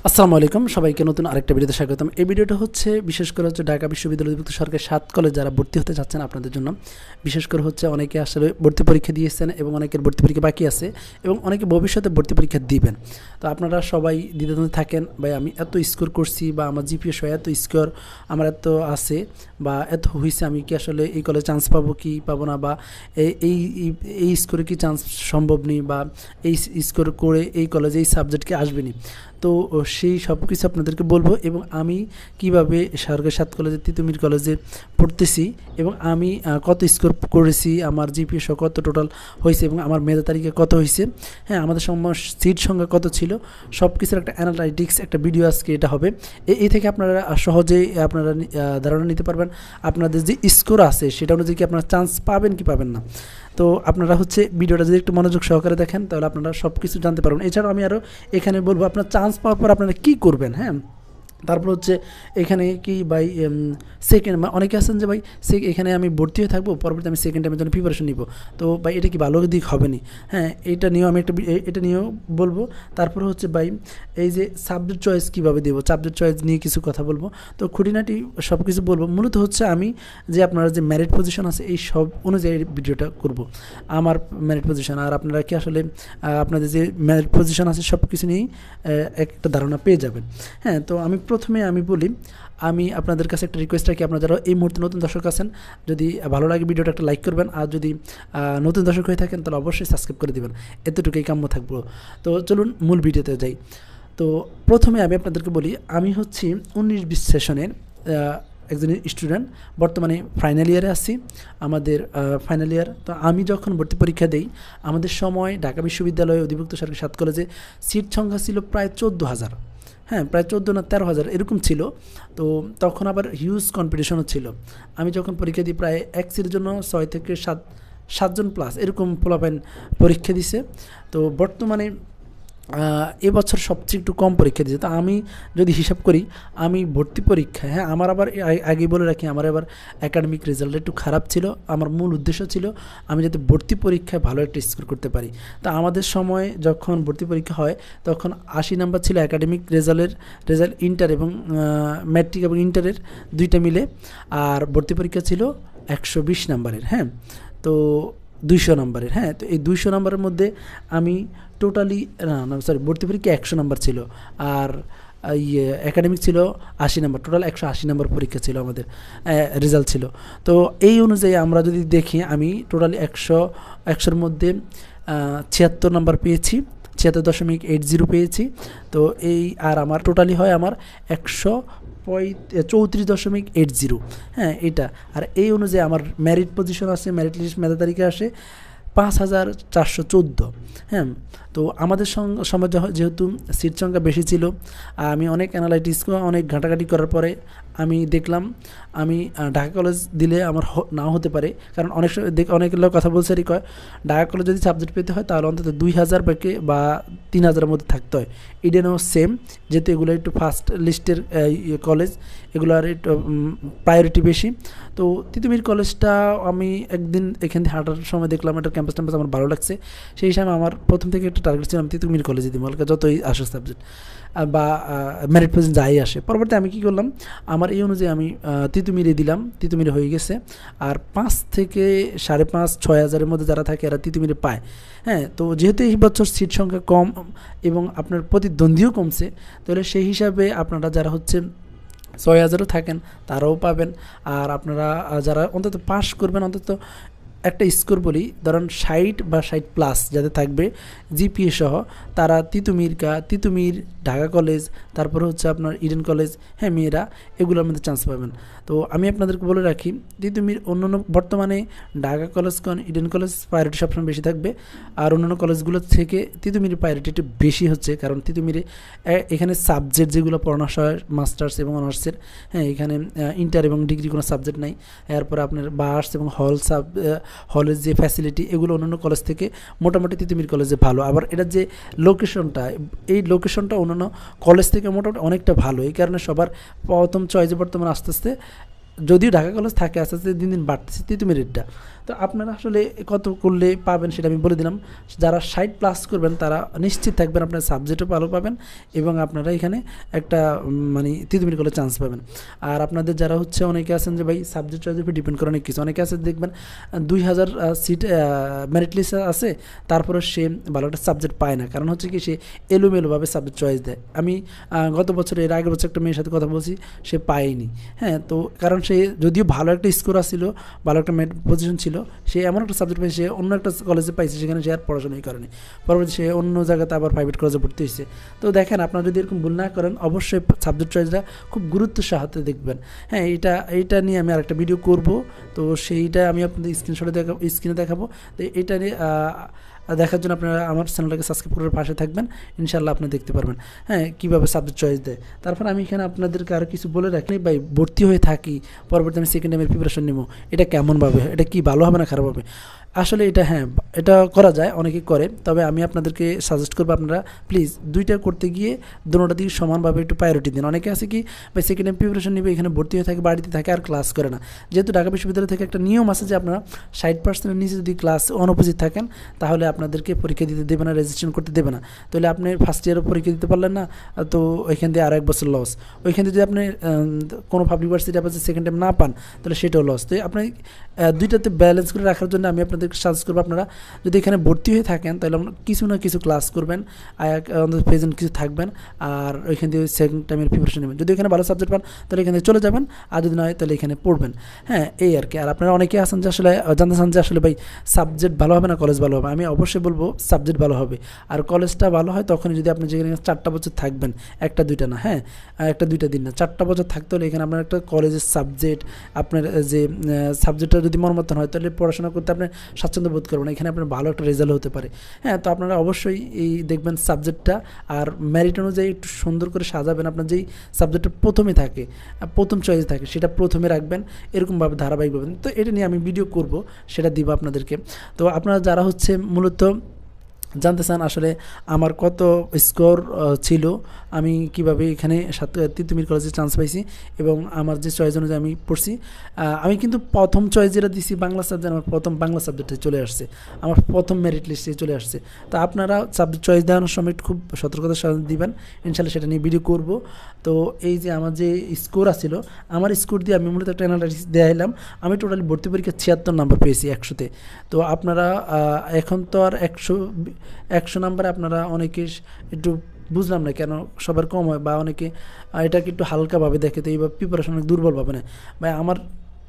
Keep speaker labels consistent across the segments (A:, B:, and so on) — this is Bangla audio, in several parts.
A: আসসালামু আলাইকুম সবাইকে নতুন আরেকটা ভিডিওতে স্বাগতম। এই ভিডিওটা হচ্ছে বিশেষ করে ঢাকা বিশ্ববিদ্যালয় অধিভুক্ত সরকারি ৭ কলেজ যারা ভর্তি হতে চাচ্ছেন আপনাদের জন্য। বিশেষ করে হচ্ছে অনেকে আসলে ভর্তি পরীক্ষা দিয়েছেন এবং অনেকের ভর্তি পরীক্ষা বাকি আছে এবং অনেকে ভবিষ্যতে ভর্তি পরীক্ষা দিবেন। তো আপনারা সবাই দ্বিধাদ্বন্দ্বে থাকেন, ভাই আমি এত স্কোর করছি বা আমার জিপিএ সহ এত স্কোর আমার এত আছে বা এত হয়েছে, আমি কি আসলে এই কলেজে চান্স পাবো কি পাবো না, বা এই এই স্কোরে কি চান্স সম্ভব নেই, বা এই স্কোর করে এই কলেজে এই সাবজেক্ট কি আসবে না। তো সেই সব কিছু আপনাদেরকে বলবো এবং আমি কিভাবে সরকারি ৭ কলেজে তিতুমির কলেজে পড়তেছি এবং আমি কত স্কোর করেছি, আমার জিপিএ সহ কত টোটাল হয়েছে এবং আমার মেধা তালিকা কত হয়েছে, হ্যাঁ আমাদের সিট সংখ্যা কত ছিল, সব কিছুর একটা অ্যানালাইটিক্স একটা ভিডিও আজকে এটা হবে। এই থেকে আপনারা সহজেই আপনারা ধারণা নিতে পারবেন আপনাদের যে স্কোর আছে সেটা অনুযায়ী কি আপনারা চান্স পাবেন কি পাবেন না। তো আপনারা হচ্ছে ভিডিওটা যদি একটু মনোযোগ সহকারে দেখেন তাহলে আপনারা সব কিছু জানতে পারবেন। এছাড়াও আমি আরও এখানে বলবো আপনার চান্স পাওয়ার পর আপনারা কী করবেন। হ্যাঁ, তারপর হচ্ছে এখানে কি ভাই সেকেন্ড অনেকে আছেন যে ভাই এখানে আমি ভর্তি হয়ে থাকবো, পরবর্তী আমি সেকেন্ড টাইমের জন্য প্রিপারেশন নিব, তো ভাই এটা কি ভালো দিক হবে না। হ্যাঁ, এটা নিয়েও আমি এটা নিয়েও বলবো। তারপর হচ্ছে ভাই এই যে সাবজেক্ট চয়েস কীভাবে দেবো, সাবজেক্ট চয়েস নিয়ে কিছু কথা বলবো। তো খুঁটিনাটি সব কিছু বলবো। মূলত হচ্ছে আমি যে আপনারা যে মেরিট পজিশন আছে এই সব অনুযায়ী ভিডিওটা করব, আমার মেরিট পজিশন আর আপনারা কি আসলে আপনাদের যে মেরিট পজিশন আছে সব কিছু নিয়েই একটা ধারণা পেয়ে যাবেন। হ্যাঁ, তো প্রথমে আমি বলি, আমি আপনাদের কাছে একটা রিকোয়েস্ট রাখি, আপনারা যারা এই মুহূর্তে নতুন দর্শক আছেন যদি ভালো লাগে ভিডিওটা একটা লাইক করবেন, আর যদি নতুন দর্শক হয়ে থাকেন তাহলে অবশ্যই সাবস্ক্রাইব করে দেবেন, এতটুকুই কাম্য থাকবো। তো চলুন মূল ভিডিওতে যাই। তো প্রথমে আমি আপনাদেরকে বলি, আমি হচ্ছি 19-20 সেশনের একজন স্টুডেন্ট, বর্তমানে ফাইনাল ইয়ারে আছি, আমাদের ফাইনাল ইয়ার। তো আমি যখন ভর্তি পরীক্ষা দিই আমাদের সময় ঢাকা বিশ্ববিদ্যালয়ে অধিভুক্ত সরকারি ৭ কলেজে সিট সংখ্যা ছিল প্রায় 14,000, হ্যাঁ প্রায় 14 না 13,000 এরকম ছিল। তো তখন আবার হিউজ কম্পিটিশনও ছিল। আমি যখন পরীক্ষা দিই প্রায় এক সিটের জন্য 6 থেকে 7জন প্লাস এরকম পোলাপাইন পরীক্ষা দিছে। তো বর্তমানে এবছর সবচেয়ে একটু কম পরীক্ষা দিয়েছে। তো আমি যদি হিসাব করি আমি ভর্তি পরীক্ষায়, হ্যাঁ আমার আবার আগেই বলে রাখি আমার আবার একাডেমিক রেজাল্ট একটু খারাপ ছিল। আমার মূল উদ্দেশ্য ছিল আমি যাতে ভর্তি পরীক্ষায় ভালো একটা স্কোর করতে পারি। তো আমাদের সময় যখন ভর্তি পরীক্ষা হয় তখন 80 নাম্বার ছিল একাডেমিক রেজাল্ট ইন্টার এবং ম্যাট্রিক এবং ইন্টারের দুইটা মিলে, আর ভর্তি পরীক্ষা ছিল 120 নাম্বারের, হ্যাঁ তো 200 নাম্বারের। হ্যাঁ, তো এই 200 নাম্বারের মধ্যে আমি টোটালি ভর্তি পরীক্ষা 100 নাম্বার ছিল, আর একাডেমিক ছিল 80 নাম্বার, টোটাল 180 নাম্বার পরীক্ষা ছিল আমাদের রেজাল্ট ছিল। তো এই অনুযায়ী আমরা যদি দেখি আমি টোটালি 100-এর মধ্যে 76 নাম্বার পেয়েছি, 76.80 পেয়েছি। তো এই আর আমার টোটালি হয় আমার 134.80, হ্যাঁ এটা। আর এই অনুযায়ী আমার মেরিট পজিশন আসে, মেরিট লিস্ট মেধা তালিকা আসে 5,414। হ্যাঁ, তো আমাদের সময় যেহেতু সিট সংখ্যা বেশি ছিল, আমি অনেক অ্যানালাইটিক্স অনেক ঘাটাঘাটি করার পরে আমি দেখলাম আমি ঢাকা কলেজ দিলে আমার নাও হতে পারে, কারণ অনেক সময় অনেক লোক কথা বলছে কয় ঢাকা কলেজ যদি সাবজেক্ট পেতে হয় তাহলে অন্তত 2,000 বা 3,000-এর মধ্যে থাকতে হয়। ইডেনও সেম, যেহেতু এগুলো একটু ফার্স্ট লিস্টের কলেজ, এগুলোর একটু প্রায়োরিটি বেশি। তো তিতুমির কলেজটা আমি একদিন এখান থেকে হাঁটার সময় দেখলাম একটা ক্যাম্পাস আমার ভালো লাগছে, সেই হিসাবে আমার প্রথম থেকে একটা টার্গেট ছিল আমি তিতুমির কলেজে দিব, যতই আসে সাবজেক্ট বা মেরিট পজিশন যাই আসে। পরবর্তী আমি কী করলাম, আমার এই অনুযায়ী আমি তিতুমিরে দিলাম, তিতুমিরে হয়ে গেছে। আর 5 থেকে 5,500-6,000-এর মধ্যে যারা থাকে এরা তিতুমিরে পায়। হ্যাঁ, তো যেহেতু এই বছর সিট সংখ্যা কম এবং আপনার প্রতিদ্বন্দ্বীও কমছে, তাহলে সেই হিসাবে আপনারা যারা হচ্ছে 6,000-ও থাকেন তারাও পাবেন। আর আপনারা যারা অন্তত পাস করবেন, অন্তত একটা স্কোর বলি ধরুন 60 বা 60+ যাদের থাকবে জিপিএ সহ, তারা তিতুমির ঢাকা কলেজ, তারপর হচ্ছে আপনার ইডেন কলেজ, হ্যাঁ মেয়েরা এগুলোর মধ্যে চান্স পাবেন। তো আমি আপনাদেরকে বলে রাখি তিতুমির অন্যান্য বর্তমানে Dhaka college Eden college priority সবসময় বেশি থাকবে, আর অন্যান্য কলেজগুলোর থেকে তিতুমির প্রায়োরিটি একটু বেশি হচ্ছে, কারণ তিতুমিরে এখানে সাবজেক্ট যেগুলো পড়ানো হয় মাস্টার্স এবং অনার্সের, হ্যাঁ এখানে ইন্টার এবং ডিগ্রি কোনো সাবজেক্ট নাই। এরপরে আপনার বাস এবং হলের যে ফ্যাসিলিটি এগুলো অন্যান্য কলেজ থেকে মোটামুটি তিতুমির কলেজে ভালো। আবার এটা যে লোকেশনটা অন্যান্য কলেজ থেকে মোটামুটি অনেকটা ভালো, এই কারণে সবার প্রথম চয়েসে বর্তমানে আস্তে আস্তে যদিও ঢাকা কলেজ থাকে আস্তে আস্তে দিন দিন বাড়তেছে তিতুমির রেটটা। তো আপনারা আসলে কত করলে পাবেন সেটা আমি বলে দিলাম। যারা 60+ করবেন তারা নিশ্চিত থাকবেন আপনার সাবজেক্টও ভালো পাবেন এবং আপনারা এখানে একটা মানে তিতুমির কলেজ চান্স পাবেন। আর আপনাদের যারা হচ্ছে অনেকে আছেন যে ভাই সাবজেক্ট চয়েসের উপর ডিপেন্ড করে অনেক কিছু, অনেকে আছে দেখবেন 2000 সিট মেরিট লিস্ট আছে, তারপরে সে ভালো একটা সাবজেক্ট পায় না, কারণ হচ্ছে কি সে এলোমেলোভাবে সাবজেক্ট চয়েস দেয়। আমি গত বছর এর আগের বছর একটা মেয়ের সাথে কথা বলছি, সে পায়নি। হ্যাঁ, তো কারণ সে যদিও ভালো একটা স্কোর আসছিল, ভালো একটা পজিশন ছিল, সে এমন একটা সাবজেক্ট পাইছে, সে অন্য একটা কলেজে পাইছে, সেখানে সে আর পড়াশোনাই করেনি, পরবর্তী সে অন্য জায়গাতে আবার প্রাইভেট কলেজে ভর্তি হয়েছে। তো দেখেন, আপনারা যদি এরকম ভুল না করেন অবশ্যই সাবজেক্ট চয়েসটা খুব গুরুত্বের সাথে দেখবেন। হ্যাঁ, এইটা নিয়ে আমি আরেকটা ভিডিও করব, তো সেইটা আমি আপনাদের স্ক্রিনে দেখাবো। তো এটা নিয়ে দেখার জন্য আপনারা আমার চ্যানেলটাকে সাবস্ক্রাইব করে পাশে থাকবেন, ইনশাআল্লাহ আপনি দেখতে পারবেন হ্যাঁ কীভাবে সাবজেক্ট চয়েস দেয়। তারপর আমি এখানে আপনাদেরকে আরও কিছু বলে রাখি, ভাই ভর্তি হয়ে থাকি, পরবর্তী আমি সেকেন্ড টাইমের প্রিপারেশন নেব, এটা কেমনভাবে, এটা কি ভালো হবে না খারাপ হবে? আসলে এটা হ্যাঁ, এটা করা যায়, অনেকে করে, তবে আমি আপনাদেরকে সাজেস্ট করবো আপনারা প্লিজ দুইটা করতে গিয়ে দুটোটা দিকে সমানভাবে একটু প্রায়োরিটি দিন। অনেকে আছে কি ভাই সেকেন্ড টাইম প্রিপারেশন নেবে, এখানে ভর্তি হয়ে থাকে, বাড়িতে থাকে আর ক্লাস করে না। যেহেতু ঢাকা বিশ্ববিদ্যালয় থেকে একটা নিয়ম আছে যে আপনারা 60%-এর নিচে যদি ক্লাস অনুপস্থিত থাকেন তাহলে আপনাদেরকে পরীক্ষা দিতে দেবে না, রেজিস্ট্রেশন করতে দেবে না। তাহলে আপনি ফার্স্ট ইয়ারও পরীক্ষা দিতে পারলেন না, তো ওইখান দিয়ে আরও 1 বছর লস। ওইখান থেকে যদি আপনি কোনো পাবলিক ভার্সিটি আপনার সেকেন্ড টাইম না পান তাহলে সেটাও লস। তো আপনি দুইটাতে ব্যালেন্স করে রাখার জন্য আমি আপনাদেরকে সাজেস্ট করবো, আপনারা যদি এখানে ভর্তি হয়ে থাকেন তাহলে কিছু না কিছু ক্লাস করবেন, প্রেজেন্ট কিছু থাকবেন, আর ওইখান থেকে সেকেন্ড টাইমের প্রিপারেশন নেবেন। যদি এখানে ভালো সাবজেক্ট পান তাহলে এখানে চলে যাবেন, আর যদি নয় তাহলে এখানে পড়বেন। হ্যাঁ, এই আর কি। আর আপনারা অনেকে আছেন যে আসলে জানতে চান যে আসলে ভাই সাবজেক্ট ভালো হবে না কলেজ ভালো হবে? আমি অবশ্যই বলবো সাবজেক্ট ভালো হবে, আর কলেজটা ভালো হয় তখনই যদি আপনি যেখানে 4টা বছর থাকবেন, 1টা 2টা না, হ্যাঁ 1টা 2টা দিন না, 4টা বছর থাকতে হলে এখানে আপনার একটা কলেজের সাবজেক্ট, আপনার যে সাবজেক্টটা যদি মর্মতন হয় তাহলে পড়াশোনা করতে আপনি স্বাচ্ছন্দ্য বোধ করবেন, এখানে আপনার ভালো একটা রেজাল্ট হতে পারে। হ্যাঁ, তো আপনারা অবশ্যই এই দেখবেন সাবজেক্টটা আর মেরিট অনুযায়ী একটু সুন্দর করে সাজাবেন। আপনার যেই সাবজেক্টটা প্রথমে থাকে, প্রথম চয়েস থাকে, সেটা প্রথমে রাখবেন, এরকমভাবে ধারাবাহিকভাবে। তো এটা নিয়ে আমি ভিডিও করব, সেটা দিব আপনাদেরকে। তো আপনারা যারা হচ্ছে মূলত জানতে চান আসলে আমার কত স্কোর ছিল, আমি কিভাবে এখানে তিতুমির কলেজে চান্স পাইছি এবং আমার যে চয়েস অনুযায়ী আমি পড়ছি, আমি কিন্তু প্রথম চয়েস যেটা দিছি বাংলা সাবজেক্ট, আমার প্রথম বাংলা সাবজেক্টে চলে আসছে, আমার প্রথম মেরিট লিস্টে চলে আসছে। তো আপনারা সাবজেক্ট চয়েস দেওয়ানোর সময় খুব সতর্কতার সাথে দিবেন, ইনশাল্লাহ সেটা নিয়ে ভিডিও করব। তো এই যে আমার যে স্কোর আছিল, আমার স্কোর দিয়ে আমি মূলত একটা অ্যানালাইসিস দেখাইলাম, আমি টোটালি ভর্তি পরীক্ষা 76 নাম্বার পেয়েছি 100-তে। তো আপনারা এখন তো আর 100 নাম্বারে আপনারা অনেকে একটু বুঝলাম না কেন সবার কম হয়, বা অনেকে এটাকে একটু হালকাভাবে দেখে, তো এইভাবে প্রিপারেশন অনেক দুর্বলভাবে নেয়। ভাই আমার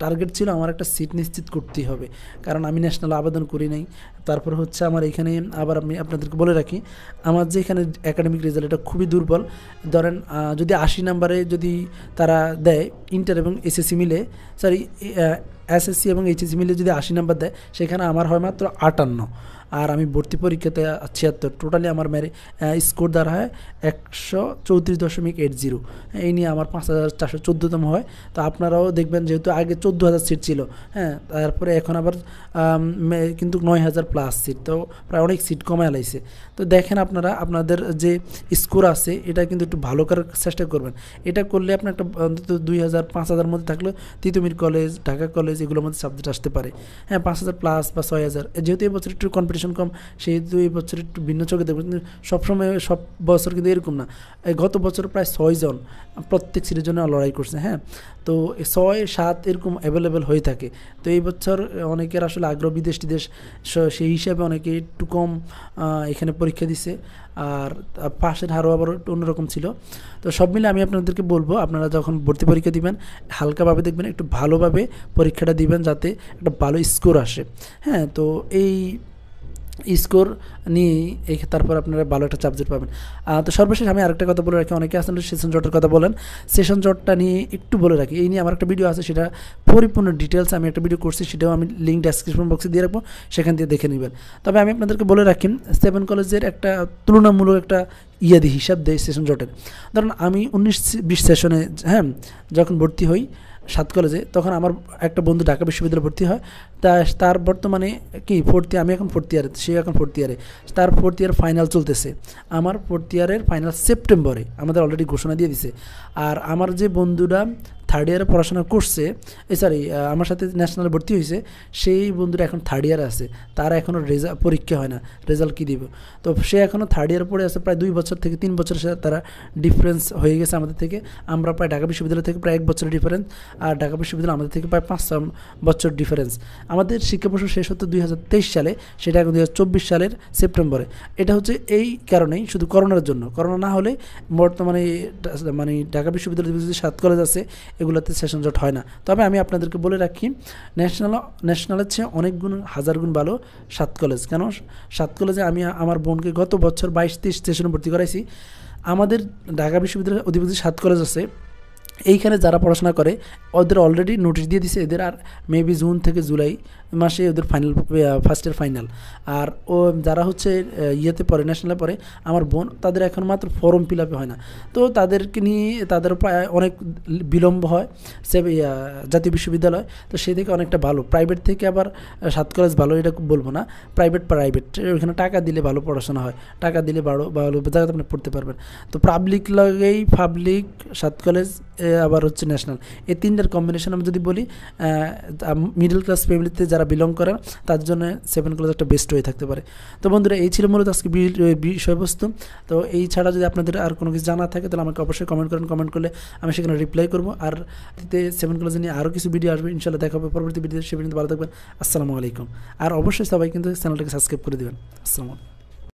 A: টার্গেট ছিল আমার একটা সিট নিশ্চিত করতেই হবে, কারণ আমি ন্যাশনাল আবেদন করি নাই। তারপর হচ্ছে আমার এখানে আবার আমি আপনাদেরকে বলে রাখি, আমার যে এখানে একাডেমিক রেজাল্ট এটা খুবই দুর্বল। ধরেন যদি 80 নাম্বারে যদি তারা দেয়, ইন্টার এবং এসএসসি মিলে, সরি এসএসসি এবং এইচএসসি মিলে যদি 80 নাম্বার দেয়, সেখানে আমার হয় মাত্র 58, আর আমি ভর্তি পরীক্ষাতে 76, টোটালি আমার স্কোর দ্বারা হয় 134.80। এই নিয়ে আমার 5414তম হয়। তো আপনারাও দেখবেন, যেহেতু আগে 14,000 সিট ছিল, হ্যাঁ তারপরে এখন আবার কিন্তু 9,000+ সিট, তো প্রায় অনেক সিট কমে আলাইছে। তো দেখেন আপনারা আপনাদের যে স্কোর আছে এটা কিন্তু একটু ভালো করার চেষ্টা করবেন। এটা করলে আপনার একটা অন্তত 2,000-5,000 মধ্যে থাকলে তিতুমির কলেজ, ঢাকা কলেজ এগুলোর মধ্যে সাবজেক্ট আসতে পারে। হ্যাঁ, 5,000+ বা 6,000, যেহেতু এই বছর একটু কম্পিটিশন কম, সেহেতু এই বছর একটু ভিন্ন চোখে দেখবেন। কিন্তু সবসময় সব বছর কিন্তু এরকম না। গত বছর প্রায় 6 জন প্রত্যেক সিটের জন্য লড়াই করছে। হ্যাঁ, তো 6-7 এরকম অ্যাভেলেবেল হয়ে থাকে। তো এই বছর অনেকের আসলে আগ্রহ বিদেশ, সেই হিসাবে অনেকে একটু কম এখানে পরীক্ষা দিছে, আর পাশের হারও আবার একটু অন্যরকম ছিল। তো সব মিলে আমি আপনাদেরকে বলবো, আপনারা যখন ভর্তি পরীক্ষা দিবেন হালকাভাবে দেখবেন, একটু ভালোভাবে পরীক্ষাটা দিবেন যাতে একটা ভালো স্কোর আসে। হ্যাঁ, তো এই স্কোর নিয়েই তারপর আপনারা ভালো একটা সাবজেক্ট পাবেন। তো সর্বশেষ আমি আরেকটা কথা বলে রাখি, অনেকে আসলে সেশন জটের কথা বলেন, সেশন জটটা নিয়ে একটু বলে রাখি। এই নিয়ে আমার একটা ভিডিও আছে, সেটা পরিপূর্ণ ডিটেলস আমি একটা ভিডিও করছি, সেটাও আমি লিঙ্ক ডেসক্রিপশন বক্সে দিয়ে রাখবো, সেখান দিয়ে দেখে নেবেন। তবে আমি আপনাদেরকে বলে রাখি, 7 কলেজের একটা তুলনামূলক একটা হিসাব দেয় সেশন জটের। ধরুন আমি 19-20 সেশনে যখন ভর্তি হই 7 কলেজে, তখন আমার একটা বন্ধু ঢাকা বিশ্ববিদ্যালয়ে ভর্তি হয়, তার বর্তমানে কি আমি এখন 4th ইয়ারে, সে এখন 4th ইয়ারে, তার 4th ইয়ার ফাইনাল চলতেছে। আমার 4th ইয়ারের ফাইনাল সেপ্টেম্বরে আমাদের অলরেডি ঘোষণা দিয়ে দিছে। আর আমার যে বন্ধুরা থার্ড ইয়ারে পড়াশোনা করছে, সরি আমার সাথে ন্যাশনালে ভর্তি হয়েছে, সেই বন্ধুরা এখন থার্ড ইয়ারে আছে, তারা এখনও পরীক্ষা হয় না, রেজাল্ট কী দিব। তো সে এখনও থার্ড ইয়ারে পড়ে আছে, প্রায় 2 বছর থেকে 3 বছর তারা ডিফারেন্স হয়ে গেছে আমাদের থেকে। আমরা প্রায় ঢাকা বিশ্ববিদ্যালয় থেকে প্রায় 1 বছরের ডিফারেন্স, আর ঢাকা বিশ্ববিদ্যালয় আমাদের থেকে প্রায় 5-6 বছর ডিফারেন্স। আমাদের শিক্ষাবর্ষ শেষ হতো 2023 সালে, সেটা এখন 2024 সালের সেপ্টেম্বরে। এটা হচ্ছে এই কারণেই, শুধু করোনার জন্য। করোনা না হলে বর্তমানে মানে ঢাকা বিশ্ববিদ্যালয় যে 7 কলেজ আছে এগুলোতে সেশন জট হয় না। তবে আমি আপনাদেরকে বলে রাখি, ন্যাশনালের চেয়ে অনেক গুণ, 1000 গুণ ভালো 7 কলেজ। কেন 7 কলেজে আমি আমার বোনকে গত বছর 22-23 সেশনে ভর্তি করাইছি। আমাদের ঢাকা বিশ্ববিদ্যালয়ের অধিভুক্ত 7 কলেজ আছে, এইখানে যারা পড়াশোনা করে ওদের অলরেডি নোটিশ দিয়ে দিছে, এদের আর মেবি জুন থেকে জুলাই মাসে ওদের ফাইনাল, ফার্স্ট ইয়ার ফাইনাল। আর ও যারা হচ্ছে ইয়েতে পড়ে, ন্যাশনালে পড়ে, আমার বোন, তাদের এখন মাত্র ফর্ম ফিল আপ হয় না। তো তাদেরকে নিয়ে তাদের অনেক বিলম্ব হয় জাতীয় বিশ্ববিদ্যালয়। তো সেই থেকে অনেকটা ভালো, প্রাইভেট থেকে আবার 7 কলেজ ভালো এটা বলবো না, প্রাইভেট ওইখানে টাকা দিলে ভালো পড়াশোনা হয়, টাকা দিলে ভালো জায়গাতে আপনি পড়তে পারবেন। তো পাবলিক 7 কলেজ আবার হচ্ছে ন্যাশনাল, এই 3টার কম্বিনেশন আমি যদি বলি, মিডল ক্লাস ফ্যামিলিতে যারা বিলং করেন তাদের জন্য 7 কলেজ একটা বেস্ট হয়ে থাকতে পারে। তো বন্ধুরা, এই ছিল মূলত আজকে বিষয়বস্তু। তো এই ছাড়া যদি আপনাদের আর কোনো কিছু জানা থাকে তাহলে আমাকে অবশ্যই কমেন্ট করেন, কমেন্ট করলে আমি সেখানে রিপ্লাই করবো। আর 7 কলেজ নিয়ে আরও কিছু ভিডিও আসবে, ইনশাআল্লাহ দেখা হবে পরবর্তী ভিডিওতে। সে পর্যন্ত ভালো থাকবেন, আসসালামু আলাইকুম। আর অবশ্যই সবাই কিন্তু চ্যানেলটাকে সাবস্ক্রাইব করে দেবেন। আসসালামু আলাইকুম।